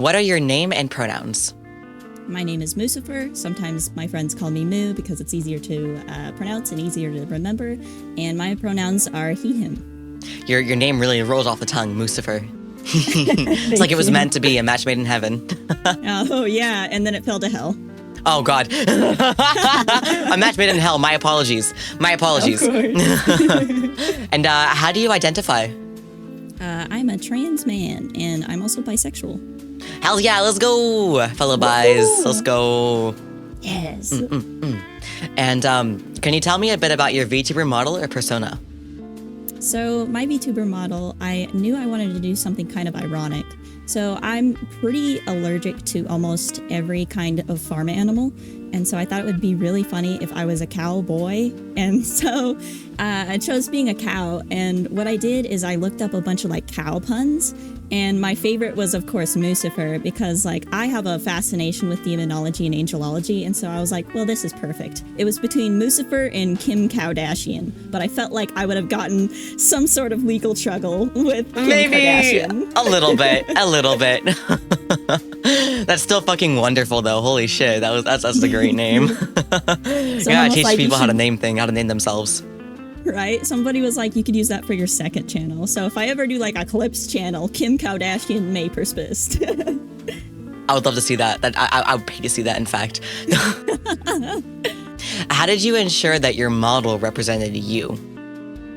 What are your name and pronouns? My name is Moocifer. Sometimes my friends call me Moo because it's easier to pronounce and easier to remember. And my pronouns are he, him. Your name really rolls off the tongue, Moocifer. It's like it was meant to be a match made in heaven. Oh, yeah. And then it fell to hell. Oh, God. A match made in hell. My apologies. My apologies. Of course. And how do you identify? I'm a trans man, and I'm also bisexual. Hell yeah, let's go, fellow bis. Let's go. Yes. And can you tell me a bit about your VTuber model or persona? So my VTuber model, I knew I wanted to do something kind of ironic. So I'm pretty allergic to almost every kind of farm animal. And so I thought it would be really funny if I was a cowboy. And so I chose being a cow. And what I did is I looked up a bunch of like cow puns. And my favorite was, of course, Moocifer, because like I have a fascination with demonology and angelology. And so I was like, well, this is perfect. It was between Moocifer and Kim Kardashian. But I felt like I would have gotten some sort of legal struggle with Kim Kardashian. A little bit. A little bit. That's still fucking wonderful, though. Holy shit, that's a great name. You gotta teach people how to name themselves. Right? Somebody was like, you could use that for your second channel. So if I ever do like a Clips channel, Kim Kardashian may persist. I would love to see that. I would pay to see that, in fact. How did you ensure that your model represented you?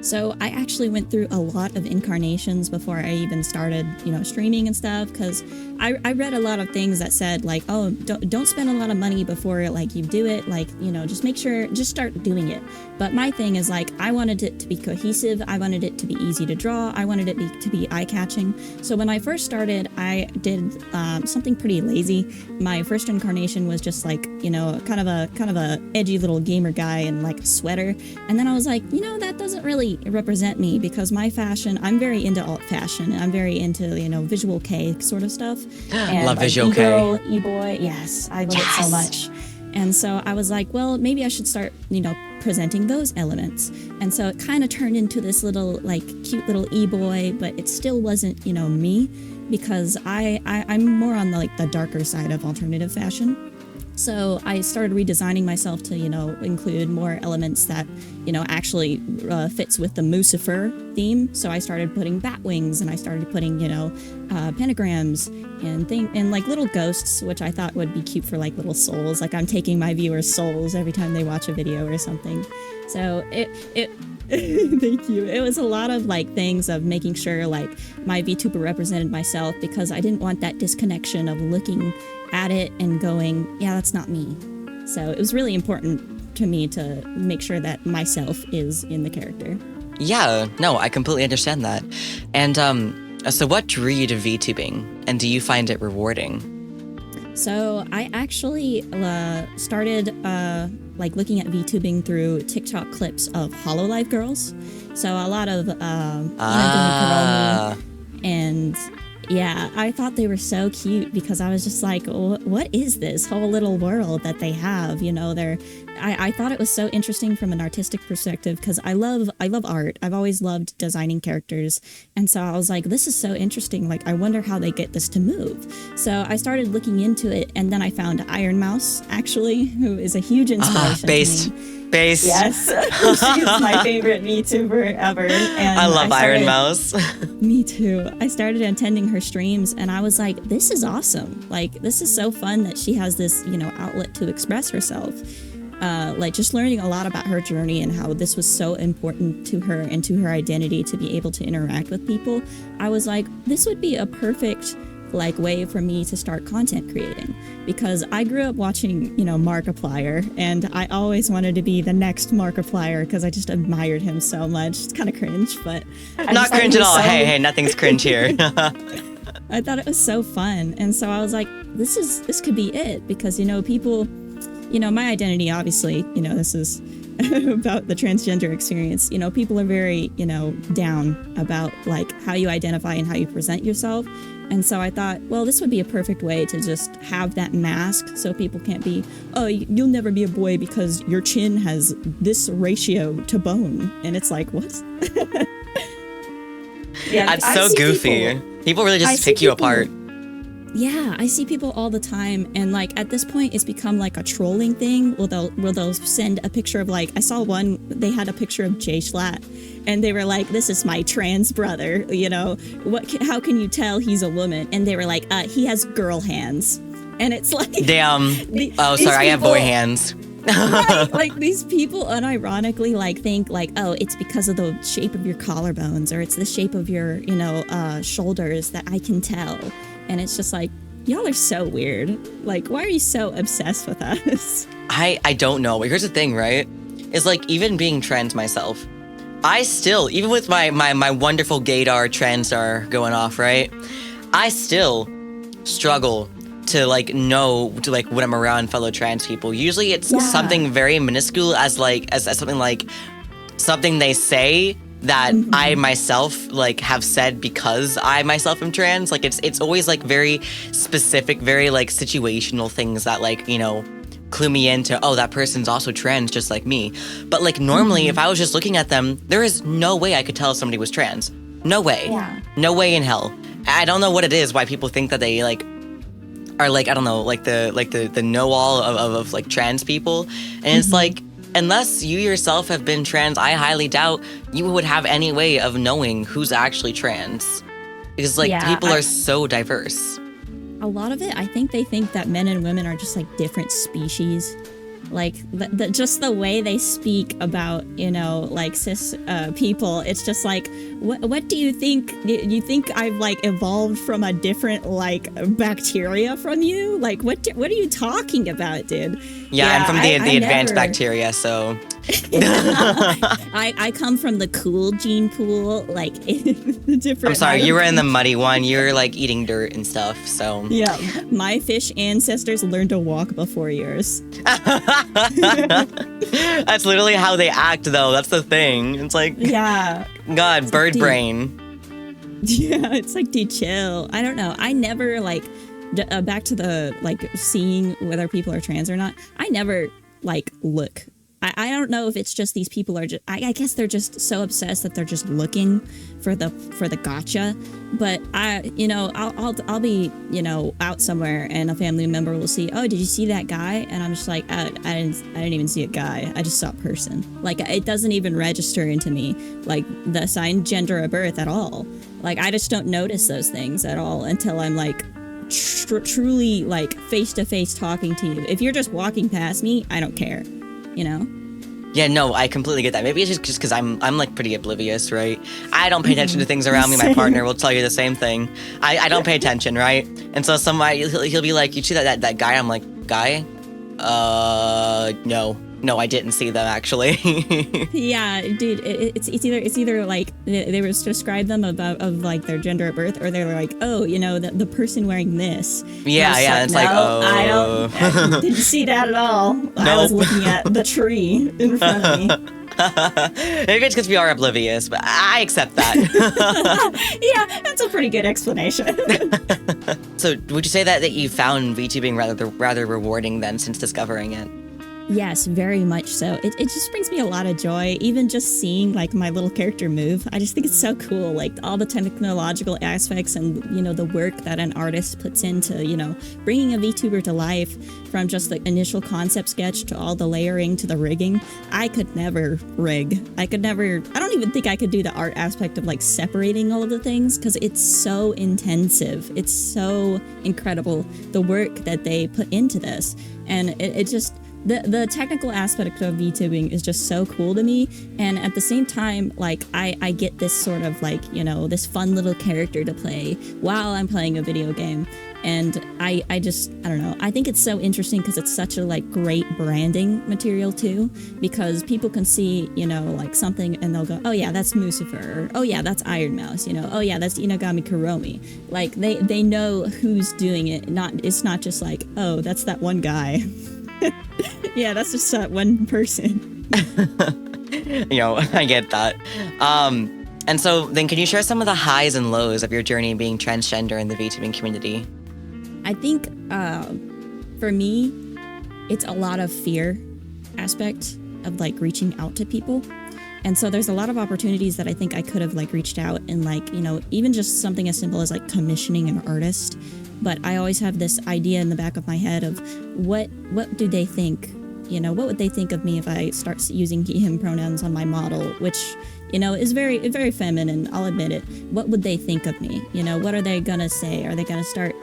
So I actually went through a lot of incarnations before I even started, streaming and stuff, because I read a lot of things that said like, oh, don't spend a lot of money before like you do it, like, just start doing it. But my thing is like, I wanted it to be cohesive. I wanted it to be easy to draw. I wanted it to be eye-catching. So when I first started, I did something pretty lazy. My first incarnation was just like, kind of a edgy little gamer guy in like a sweater. And then I was like, that doesn't really represent me, because my fashion, I'm very into alt fashion. I'm very into, visual K sort of stuff. And love like visual K. E-girl, E-boy, yes, I love it so much. And so I was like, well, maybe I should start, presenting those elements. And so it kind of turned into this little, like, cute little e-boy, but it still wasn't, me, because I'm more on the darker side of alternative fashion. So I started redesigning myself to, include more elements that, actually fits with the Moocifer theme. So I started putting bat wings, and I started putting, pentagrams and like little ghosts, which I thought would be cute for like little souls. Like I'm taking my viewers' souls every time they watch a video or something. So it thank you. It was a lot of like things of making sure like my VTuber represented myself, because I didn't want that disconnection of looking at it and going, yeah, that's not me. So it was really important to me to make sure that myself is in the character. Yeah, no, I completely understand that. And so what drew you to VTubing, and do you find it rewarding? So I actually started looking at VTubing through TikTok clips of HoloLive girls. So a lot of and yeah, I thought they were so cute, because I was just like, what is this whole little world that they have? I thought it was so interesting from an artistic perspective, because I love art. I've always loved designing characters. And so I was like, this is so interesting. Like, I wonder how they get this to move. So I started looking into it, and then I found Iron Mouse, actually, who is a huge inspiration to me. Based. Yes. She's my favorite VTuber ever. And I love Iron Mouse. Me too. I started attending her streams, and I was like, this is awesome. Like, this is so fun that she has this, outlet to express herself. Just learning a lot about her journey and how this was so important to her and to her identity to be able to interact with people. I was like, this would be a perfect way for me to start content creating, because I grew up watching, Markiplier, and I always wanted to be the next Markiplier because I just admired him so much. It's kind of cringe, but not cringe at all. Hey, nothing's cringe here. I thought it was so fun, and so I was like, this could be it, because people, my identity, obviously, this is about the transgender experience. People are very, down about like how you identify and how you present yourself. And so I thought, well, this would be a perfect way to just have that mask, so people can't be, oh, you'll never be a boy because your chin has this ratio to bone. And it's like, what? Yeah, that's so goofy. People really just pick you apart. Yeah, I see people all the time, and like at this point, it's become like a trolling thing. They'll send a picture of like I saw one. They had a picture of Jay Schlatt, and they were like, "This is my trans brother." You know, how can you tell he's a woman? And they were like, "He has girl hands," and it's like, damn. I have boy hands. Right, like these people unironically like think like, oh, it's because of the shape of your collarbones or it's the shape of your shoulders that I can tell. And it's just like, y'all are so weird. Like, why are you so obsessed with us? I don't know. But here's the thing, right? Is like, even being trans myself, I still, even with my wonderful gaydar transdar going off, right? I still struggle to like know to like when I'm around fellow trans people. Usually it's something very minuscule as something like something they say that I myself like have said because I myself am trans. Like it's always like very specific, very like situational things that like, clue me into, oh, that person's also trans just like me. But like normally if I was just looking at them, there is no way I could tell if somebody was trans. No way. Yeah. No way in hell. I don't know what it is, why people think that they like are like, I don't know, like the know-all of like trans people. And it's like, unless you yourself have been trans, I highly doubt you would have any way of knowing who's actually trans. Because like people are so diverse. A lot of it, I think they think that men and women are just like different species. Like just the way they speak about, like cis people, it's just like, what do you think? You think I've like evolved from a different like bacteria from you? Like what are you talking about, dude? Yeah, I'm from the advanced bacteria, so. I come from the cool gene pool, like different. I'm sorry, you were in the muddy one. You were like eating dirt and stuff, so. Yeah, my fish ancestors learned to walk before yours. That's literally how they act, though. That's the thing. It's like, God, bird brain. Yeah, it's like, dude, chill. I don't know. I never like back to the like seeing whether people are trans or not. I never like look. I don't know if it's just these people are just, I guess they're just so obsessed that they're just looking for the gotcha. But I'll be, out somewhere and a family member will see, oh, did you see that guy? And I'm just like, I didn't even see a guy. I just saw a person. Like, it doesn't even register into me, like the assigned gender of birth at all. Like, I just don't notice those things at all until I'm like, truly like face to face talking to you. If you're just walking past me, I don't care. Yeah, no, I completely get that. Maybe it's just because I'm like pretty oblivious, right? I don't pay attention to things around me. My partner will tell you the same thing. I don't pay attention, right? And so he'll be like, you see that guy? I'm like, guy? No, I didn't see them actually. Yeah, dude, it's either like they were describe them of like their gender at birth, or they're like, oh, the person wearing this. Yeah, it's like, oh, I didn't see that at all. Nope. I was looking at the tree in front of me. Maybe it's because we are oblivious, but I accept that. Yeah, that's a pretty good explanation. So, would you say that you found VTubing rather rewarding then since discovering it? Yes, very much so. It just brings me a lot of joy, even just seeing like my little character move. I just think it's so cool, like all the technological aspects and the work that an artist puts into bringing a VTuber to life, from just the initial concept sketch to all the layering to the rigging. I could never rig. I don't even think I could do the art aspect of like separating all of the things, because it's so intensive. It's so incredible the work that they put into this, and it just. The technical aspect of VTubing is just so cool to me, and at the same time, like, I get this sort of like, this fun little character to play while I'm playing a video game, and I don't know, I think it's so interesting because it's such a like great branding material too, because people can see, like something and they'll go, oh yeah, that's Moocifer, or oh yeah, that's Iron Mouse, oh yeah, that's Inagami Kuromi. Like, they know who's doing it, it's not just like, oh, that's that one guy. Yeah, that's just one person. I get that. And so then can you share some of the highs and lows of your journey being transgender in the VTubing community? I think for me, it's a lot of fear aspect of like reaching out to people. And so there's a lot of opportunities that I think I could have like reached out and like, even just something as simple as like commissioning an artist but I always have this idea in the back of my head of what do they think? What would they think of me if I start using he, him pronouns on my model, which, is very feminine, I'll admit it. What would they think of me? What are they gonna say? Are they gonna start,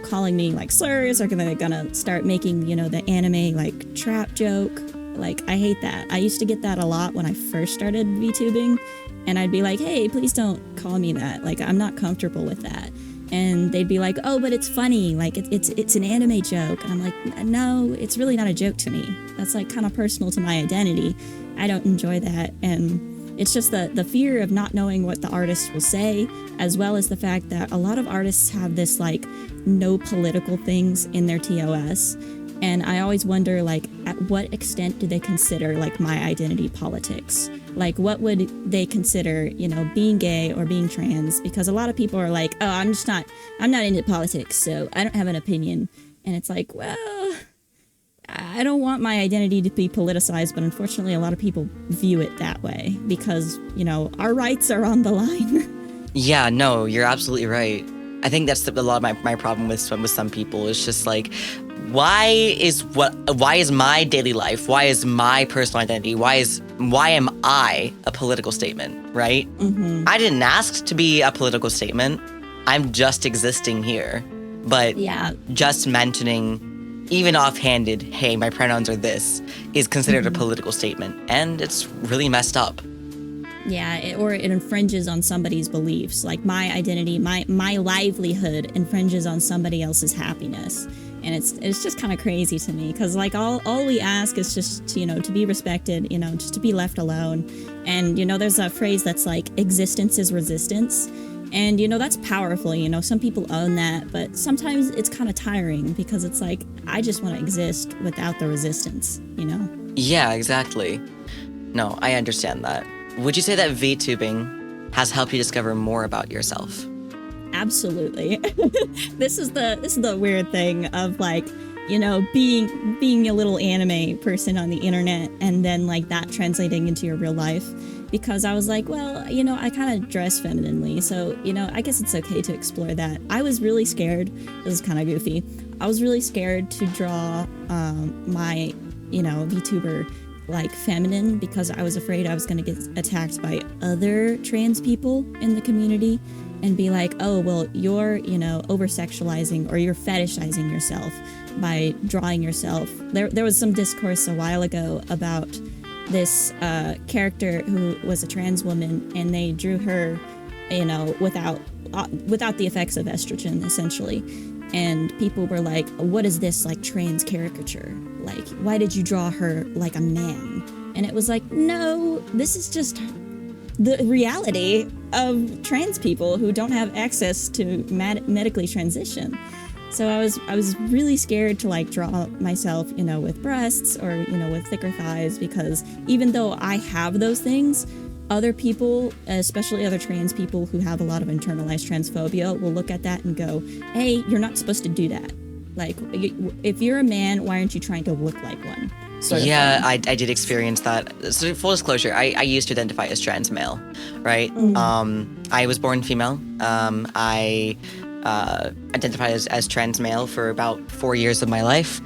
calling me like slurs? Are they gonna start making, the anime like trap joke? Like, I hate that. I used to get that a lot when I first started VTubing, and I'd be like, hey, please don't call me that. Like, I'm not comfortable with that. And they'd be like, oh, but it's funny. Like, it's an anime joke. And I'm like, no, it's really not a joke to me. That's like kind of personal to my identity. I don't enjoy that. And it's just the fear of not knowing what the artist will say, as well as the fact that a lot of artists have this like no political things in their TOS. And I always wonder, like, at what extent do they consider, like, my identity politics? Like, what would they consider, being gay or being trans? Because a lot of people are like, oh, I'm not into politics, so I don't have an opinion. And it's like, well, I don't want my identity to be politicized, but unfortunately a lot of people view it that way because, our rights are on the line. Yeah, no, you're absolutely right. I think that's a lot of my problem with some people. It's just like, why is my daily life, why is my personal identity, why am I a political statement, right? Mm-hmm. I didn't ask to be a political statement. I'm just existing here. But just mentioning, even offhanded, hey, my pronouns are this, is considered a political statement. And it's really messed up. Yeah, or it infringes on somebody's beliefs. Like, my identity, my livelihood infringes on somebody else's happiness. And it's just kind of crazy to me because, like, all we ask is just, to be respected, just to be left alone. And, there's a phrase that's like, existence is resistance. And, that's powerful, some people own that. But sometimes it's kind of tiring because it's like, I just want to exist without the resistance, Yeah, exactly. No, I understand that. Would you say that VTubing has helped you discover more about yourself? Absolutely. This is the weird thing of, like, being a little anime person on the internet and then, like, that translating into your real life. Because I was like, well, I kind of dress femininely, so, I guess it's okay to explore that. I was really scared. This is kind of goofy. I was really scared to draw my, VTuber like feminine because I was afraid I was going to get attacked by other trans people in the community and be like, oh, well, you're, over-sexualizing or you're fetishizing yourself by drawing yourself. There was some discourse a while ago about this character who was a trans woman, and they drew her, without the effects of estrogen, essentially. And people were like, what is this, like, trans caricature? Like, why did you draw her like a man? And it was like, no, this is just the reality of trans people who don't have access to medically transition. So I was really scared to, like, draw myself, with breasts or, with thicker thighs, because even though I have those things, other people, especially other trans people who have a lot of internalized transphobia, will look at that and go, hey, you're not supposed to do that. Like, if you're a man, why aren't you trying to look like one? Yeah, I did experience that. So, full disclosure, I used to identify as trans male, right? Mm-hmm. I was born female. I identified as trans male for about 4 years of my life.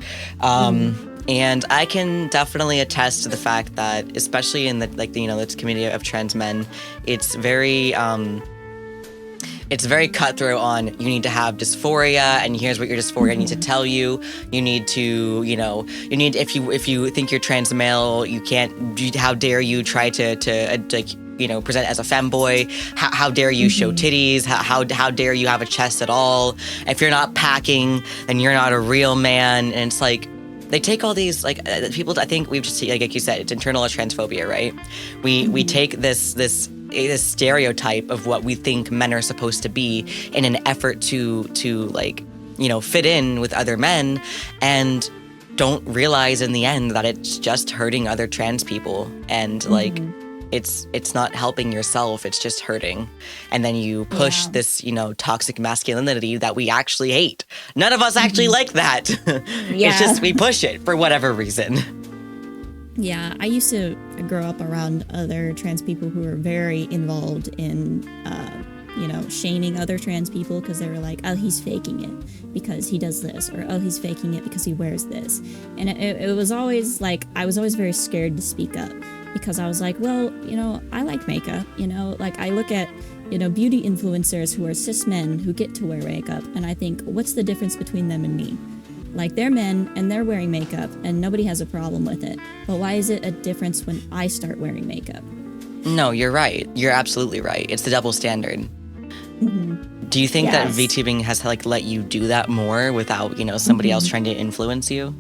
And I can definitely attest to the fact that, especially in the this community of trans men, it's very cutthroat on, you need to have dysphoria, and here's what your dysphoria needs to tell you. You need to, if you think you're trans male, you can't, how dare you try to present as a femboy? How dare you show titties? How dare you have a chest at all? If you're not packing, then you're not a real man. And it's like, they take all these, like, people, I think we've just, like you said, it's internalized transphobia, right? We take this stereotype of what we think men are supposed to be in an effort to fit in with other men, and don't realize in the end that it's just hurting other trans people, and like it's not helping yourself, it's just hurting. And then you push this, toxic masculinity that we actually hate. None of us actually like that. It's just we push it for whatever reason. Yeah, I used to grow up around other trans people who were very involved in shaming other trans people because they were like, oh, he's faking it because he does this, or oh, he's faking it because he wears this. And it was always like, I was always very scared to speak up because I was like, well, I like makeup, like I look at, beauty influencers who are cis men who get to wear makeup, and I think, what's the difference between them and me? Like, they're men and they're wearing makeup and nobody has a problem with it. But why is it a difference when I start wearing makeup? No, you're right. You're absolutely right. It's the double standard. Mm-hmm. Do you think that Yes. VTubing has let you do that more without, somebody else trying to influence you?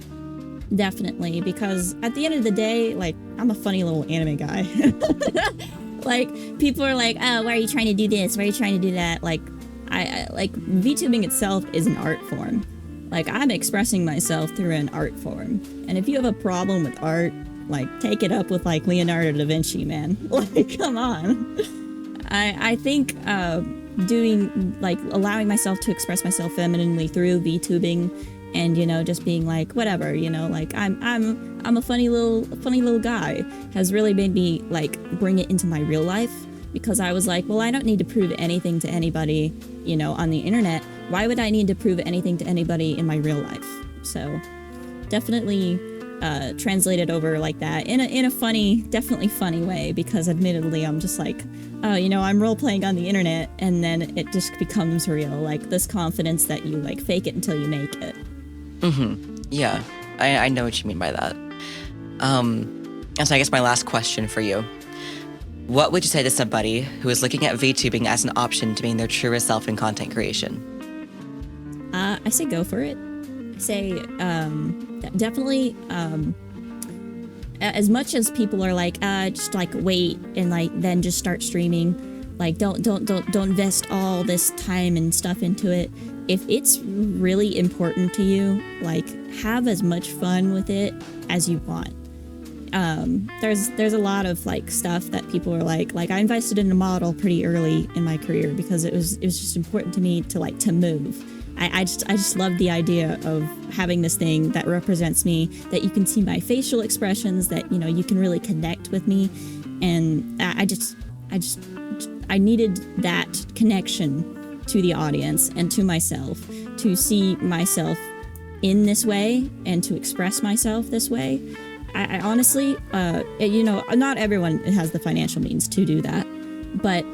Definitely, because at the end of the day, like, I'm a funny little anime guy. Like, people are like, oh, why are you trying to do this? Why are you trying to do that? Like, I like, VTubing itself is an art form. Like, I'm expressing myself through an art form. And if you have a problem with art, like, take it up with, like, Leonardo da Vinci, man. Like, come on. I think doing, like, allowing myself to express myself femininely through VTubing and, just being like, whatever, like, I'm a funny little guy has really made me, like, bring it into my real life, because I was like, well, I don't need to prove anything to anybody, on the internet. Why would I need to prove anything to anybody in my real life? So definitely translated over like that in a funny, definitely funny way, because admittedly I'm just like, oh, I'm role playing on the internet, and then it just becomes real, like this confidence that you like fake it until you make it. Yeah, I know what you mean by that. And so I guess my last question for you. What would you say to somebody who is looking at VTubing as an option to being their truest self in content creation? I say go for it. I say definitely, as much as people are like, just like wait and like then just start streaming, like don't invest all this time and stuff into it. If it's really important to you, like have as much fun with it as you want. There's a lot of like stuff that people are like I invested in a model pretty early in my career because it was just important to me to move. I just love the idea of having this thing that represents me, that you can see my facial expressions, that you can really connect with me, and I needed that connection to the audience and to myself, to see myself in this way and to express myself this way. I honestly, not everyone has the financial means to do that, but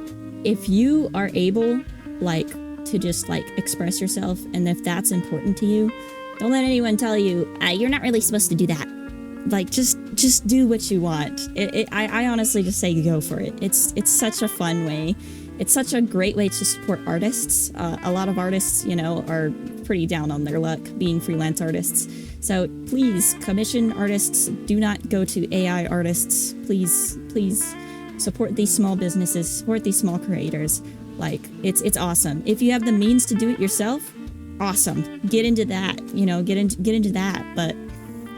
if you are able, like, to just like express yourself, and if that's important to you, don't let anyone tell you you're not really supposed to do that. Like, just do what you want. I honestly just say go for it. It's such a fun way. It's such a great way to support artists. A lot of artists, are pretty down on their luck being freelance artists. So please commission artists. Do not go to AI artists. Please support these small businesses. Support these small creators. Like, it's awesome. If you have the means to do it yourself, awesome. Get into that. Get into that. But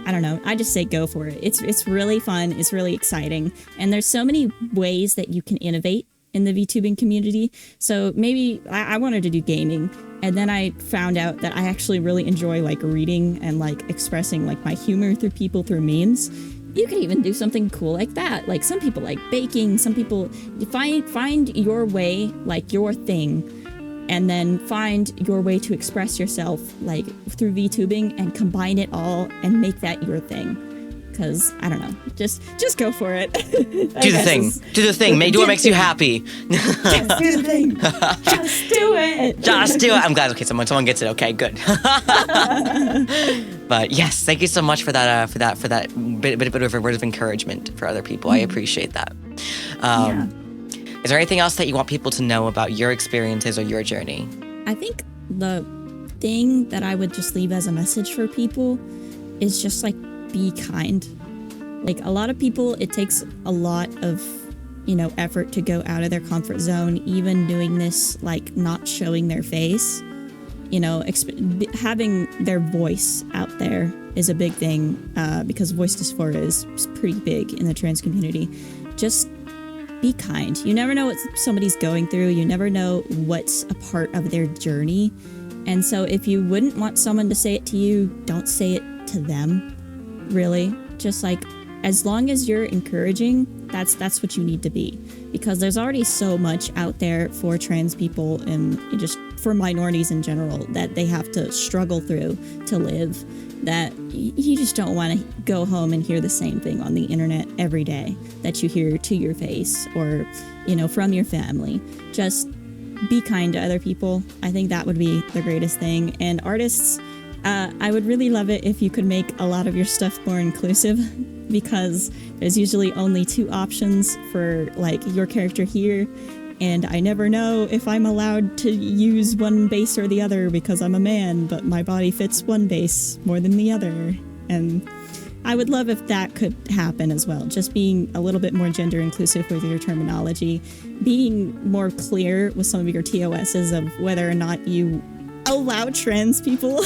I don't know. I just say go for it. It's really fun. It's really exciting. And there's so many ways that you can innovate in the VTubing community. So maybe I wanted to do gaming, and then I found out that I actually really enjoy like reading and like expressing like my humor through people through memes. You could even do something cool like that. Like, some people like baking, some people find your way, like your thing, and then find your way to express yourself like through VTubing and combine it all and make that your thing. Because, I don't know, just go for it. Do the thing. Do the thing. Do what makes you happy. Just do the thing. Just do it. Just do it. I'm glad. Okay, someone gets it. Okay, good. But yes, thank you so much for that. For that bit of a word of encouragement for other people. I appreciate that. Is there anything else that you want people to know about your experiences or your journey? I think the thing that I would just leave as a message for people is just like, be kind. Like, a lot of people, it takes a lot of effort to go out of their comfort zone, even doing this, like not showing their face. Having their voice out there is a big thing, because voice dysphoria is pretty big in the trans community. Just be kind. You never know what somebody's going through. You never know what's a part of their journey. And so if you wouldn't want someone to say it to you, don't say it to them. Really, just like, as long as you're encouraging That's what you need to be, because there's already so much out there for trans people and just for minorities in general that they have to struggle through to live, that you just don't want to go home and hear the same thing on the internet every day that you hear to your face or, from your family. Just be kind to other people. I think that would be the greatest thing. And artists, I would really love it if you could make a lot of your stuff more inclusive, because there's usually only 2 options for like your character here, and I never know if I'm allowed to use one base or the other because I'm a man, but my body fits one base more than the other. And I would love if that could happen as well. Just being a little bit more gender inclusive with your terminology, being more clear with some of your TOSs of whether or not you allow trans people,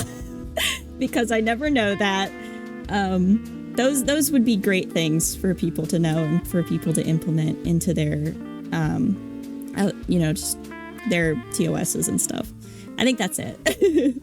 because I never know that. Those would be great things for people to know and for people to implement into their, just their TOSs and stuff. I think that's it.